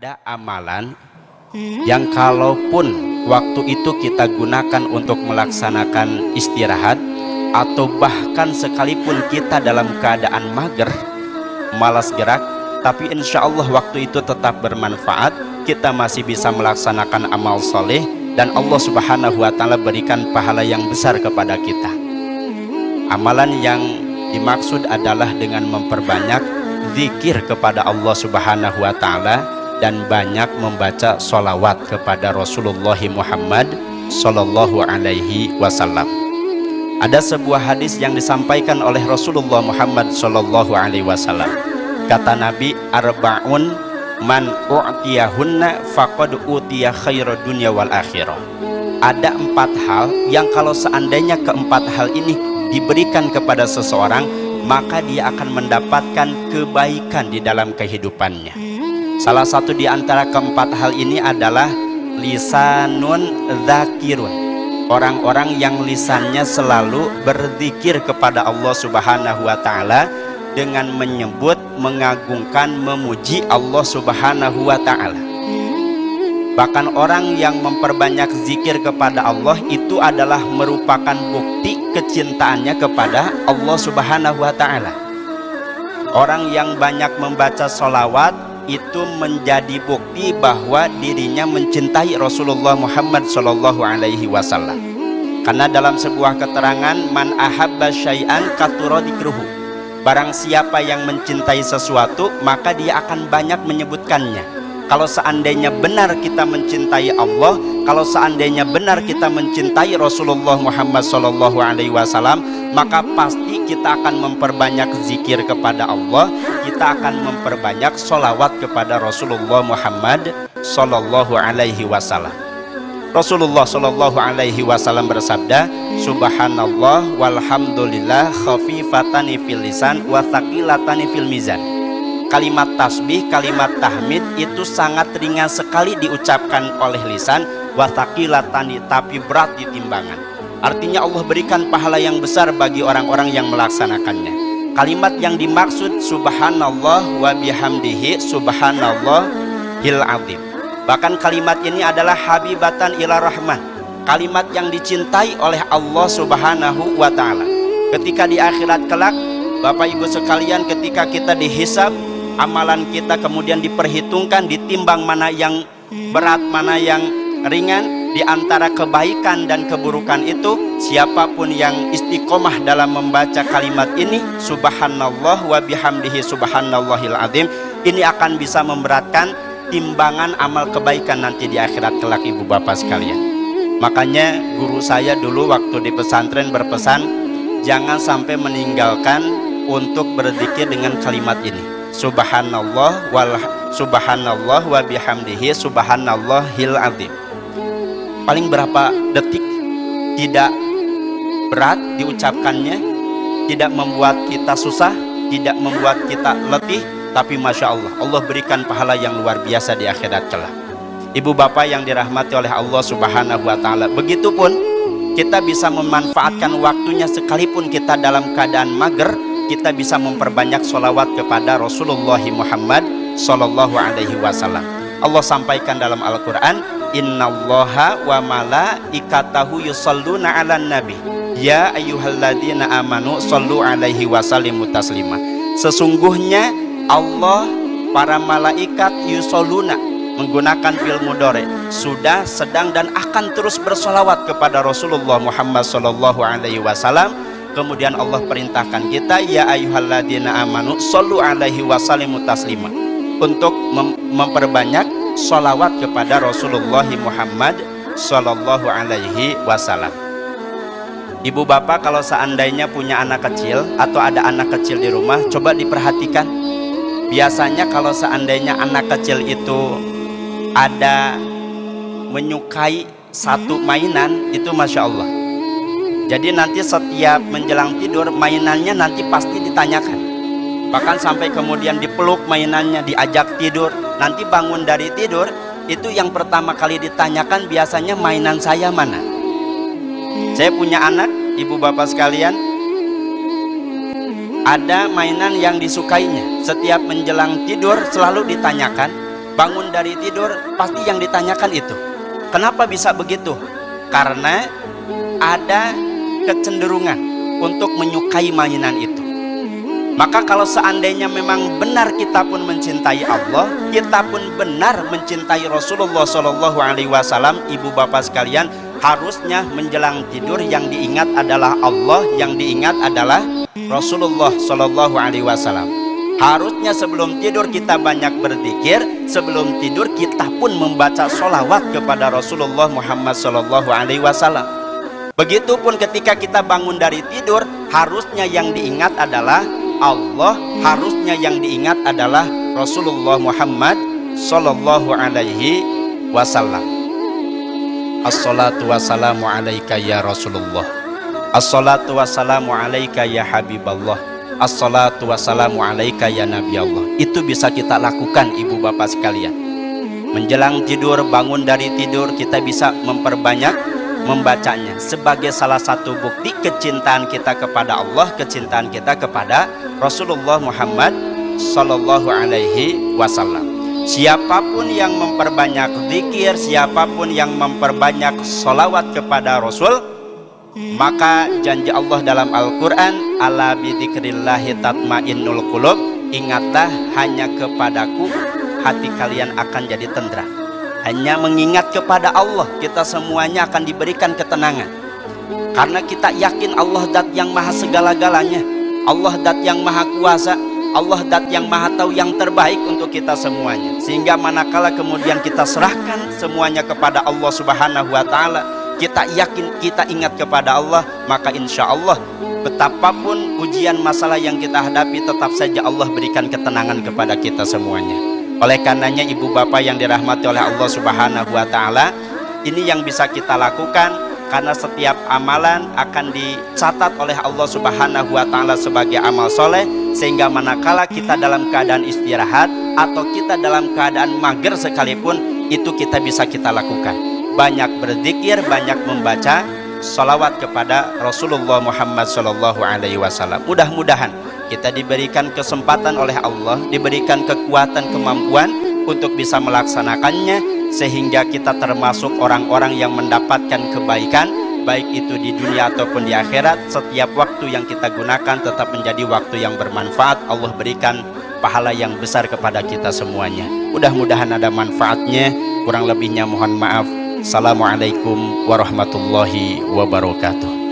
ada amalan yang kalaupun waktu itu kita gunakan untuk melaksanakan istirahat, atau bahkan sekalipun kita dalam keadaan mager, malas gerak, tapi insya Allah waktu itu tetap bermanfaat, kita masih bisa melaksanakan amal soleh, dan Allah Subhanahu wa Ta'ala berikan pahala yang besar kepada kita. Amalan yang dimaksud adalah dengan memperbanyak zikir kepada Allah Subhanahu wa Ta'ala dan banyak membaca sholawat kepada Rasulullah Muhammad Sallallahu Alaihi Wasallam. Ada sebuah hadis yang disampaikan oleh Rasulullah Muhammad Sallallahu Alaihi Wasallam. Kata Nabi, arba'un man u'tiyahunna faqad utiya khairad dunya wal akhirah. Ada 4 hal yang kalau seandainya keempat hal ini diberikan kepada seseorang, maka dia akan mendapatkan kebaikan di dalam kehidupannya. Salah satu di antara keempat hal ini adalah lisanun dzakirun. Orang-orang yang lisannya selalu berzikir kepada Allah Subhanahu wa Ta'ala dengan menyebut, mengagungkan, memuji Allah Subhanahu wa Ta'ala. Bahkan orang yang memperbanyak zikir kepada Allah itu adalah merupakan bukti kecintaannya kepada Allah Subhanahu wa Ta'ala. Orang yang banyak membaca sholawat itu menjadi bukti bahwa dirinya mencintai Rasulullah Muhammad Sallallahu Alaihi Wasallam. Karena dalam sebuah keterangan, man ahabba syai'an kathura dzikruhu. Barang siapa yang mencintai sesuatu, maka dia akan banyak menyebutkannya. Kalau seandainya benar kita mencintai Allah, kalau seandainya benar kita mencintai Rasulullah Muhammad Sallallahu Alaihi Wasallam, maka pasti kita akan memperbanyak zikir kepada Allah, kita akan memperbanyak sholawat kepada Rasulullah Muhammad Sallallahu Alaihi Wasallam. Rasulullah Sallallahu Alaihi Wasallam bersabda, Subhanallah walhamdulillah khafifatani fil lisan wa thaqilatani fil mizan. Kalimat tasbih, kalimat tahmid itu sangat ringan sekali diucapkan oleh lisan, wa thaqilatani, tapi berat di timbangan. Artinya Allah berikan pahala yang besar bagi orang-orang yang melaksanakannya. Kalimat yang dimaksud subhanallah wa bihamdihi subhanallahil azim. Bahkan kalimat ini adalah habibatan ila rahman, kalimat yang dicintai oleh Allah Subhanahu wa Ta'ala. Ketika di akhirat kelak, Bapak Ibu sekalian, ketika kita dihisab, amalan kita kemudian diperhitungkan, ditimbang mana yang berat, mana yang ringan. Di antara kebaikan dan keburukan itu, siapapun yang istiqomah dalam membaca kalimat ini, subhanallah wa bihamdihi subhanallahil azim, ini akan bisa memberatkan timbangan amal kebaikan nanti di akhirat kelak, ibu bapak sekalian. Makanya guru saya dulu waktu di pesantren berpesan, jangan sampai meninggalkan untuk berzikir dengan kalimat ini, subhanallah wa bihamdihi subhanallahil azim. Paling berapa detik, tidak berat diucapkannya, tidak membuat kita susah, tidak membuat kita letih, tapi Masya Allah, Allah berikan pahala yang luar biasa di akhirat kelak. Ibu bapak yang dirahmati oleh Allah Subhanahu wa Ta'ala, begitupun kita bisa memanfaatkan waktunya sekalipun kita dalam keadaan mager, kita bisa memperbanyak sholawat kepada Rasulullah Muhammad Sallallahu Alaihi Wasallam. Allah sampaikan dalam Al-Quran, innallaha wa malaikatahu yusalluna ala nabi ya ayyuhalladzina amanu sallu alaihi wasallimu taslima. Sesungguhnya Allah, para malaikat yusalluna, menggunakan fi'il mudhari, sudah, sedang, dan akan terus bersolawat kepada Rasulullah Muhammad Sallallahu Alaihi Wasallam. Kemudian Allah perintahkan kita, ya ayyuhalladzina amanu sallu alaihi wasallimu taslima, untuk memperbanyak sholawat kepada Rasulullah Muhammad Sallallahu Alaihi Wasallam. Ibu bapak kalau seandainya punya anak kecil atau ada anak kecil di rumah, coba diperhatikan. Biasanya kalau seandainya anak kecil itu ada menyukai satu mainan, itu Masya Allah. Jadi nanti setiap menjelang tidur, mainannya nanti pasti ditanyakan. Bahkan sampai kemudian dipeluk mainannya, diajak tidur. Nanti bangun dari tidur, itu yang pertama kali ditanyakan biasanya mainan saya mana. Saya punya anak, ibu bapak sekalian, ada mainan yang disukainya. Setiap menjelang tidur selalu ditanyakan, bangun dari tidur pasti yang ditanyakan itu. Kenapa bisa begitu? Karena ada kecenderungan untuk menyukai mainan itu. Maka kalau seandainya memang benar kita pun mencintai Allah, kita pun benar mencintai Rasulullah Shallallahu Alaihi Wasallam, ibu bapak sekalian, harusnya menjelang tidur yang diingat adalah Allah, yang diingat adalah Rasulullah Shallallahu Alaihi Wasallam. Harusnya sebelum tidur kita banyak berzikir, sebelum tidur kita pun membaca sholawat kepada Rasulullah Muhammad Shallallahu Alaihi Wasallam. Begitupun ketika kita bangun dari tidur, harusnya yang diingat adalah Allah, harusnya yang diingat adalah Rasulullah Muhammad Sallallahu Alaihi Wasallam. Assalatu wassalamu alaika ya Rasulullah, assalatu wassalamu alaika ya Habiballah, assalatu wassalamu alaika ya Nabi Allah. Itu bisa kita lakukan ibu bapak sekalian. Menjelang tidur, bangun dari tidur, kita bisa memperbanyak membacanya sebagai salah satu bukti kecintaan kita kepada Allah, kecintaan kita kepada Rasulullah Muhammad Sallallahu Alaihi Wasallam. Siapapun yang memperbanyak zikir, siapapun yang memperbanyak sholawat kepada Rasul, maka janji Allah dalam Al-Quran, ala bidzikrillahi tatmainnul qulub, ingatlah hanya kepadaku hati kalian akan jadi tenteram. Hanya mengingat kepada Allah, kita semuanya akan diberikan ketenangan. Karena kita yakin Allah Dat yang maha segala-galanya, Allah Dat yang maha kuasa, Allah Dat yang maha tahu yang terbaik untuk kita semuanya. Sehingga manakala kemudian kita serahkan semuanya kepada Allah Subhanahu wa Ta'ala, kita yakin, kita ingat kepada Allah, maka insya Allah betapapun ujian masalah yang kita hadapi, tetap saja Allah berikan ketenangan kepada kita semuanya. Oleh karenanya ibu bapak yang dirahmati oleh Allah Subhanahu wa Ta'ala, ini yang bisa kita lakukan, karena setiap amalan akan dicatat oleh Allah Subhanahu wa Ta'ala sebagai amal soleh. Sehingga manakala kita dalam keadaan istirahat atau kita dalam keadaan mager sekalipun, itu kita bisa kita lakukan. Banyak berzikir, banyak membaca salawat kepada Rasulullah Muhammad Sallallahu Alaihi Wasallam. Mudah-mudahan kita diberikan kesempatan oleh Allah, diberikan kekuatan, kemampuan untuk bisa melaksanakannya, sehingga kita termasuk orang-orang yang mendapatkan kebaikan, baik itu di dunia ataupun di akhirat. Setiap waktu yang kita gunakan tetap menjadi waktu yang bermanfaat. Allah berikan pahala yang besar kepada kita semuanya. Mudah-mudahan ada manfaatnya. Kurang lebihnya mohon maaf. Assalamualaikum warahmatullahi wabarakatuh.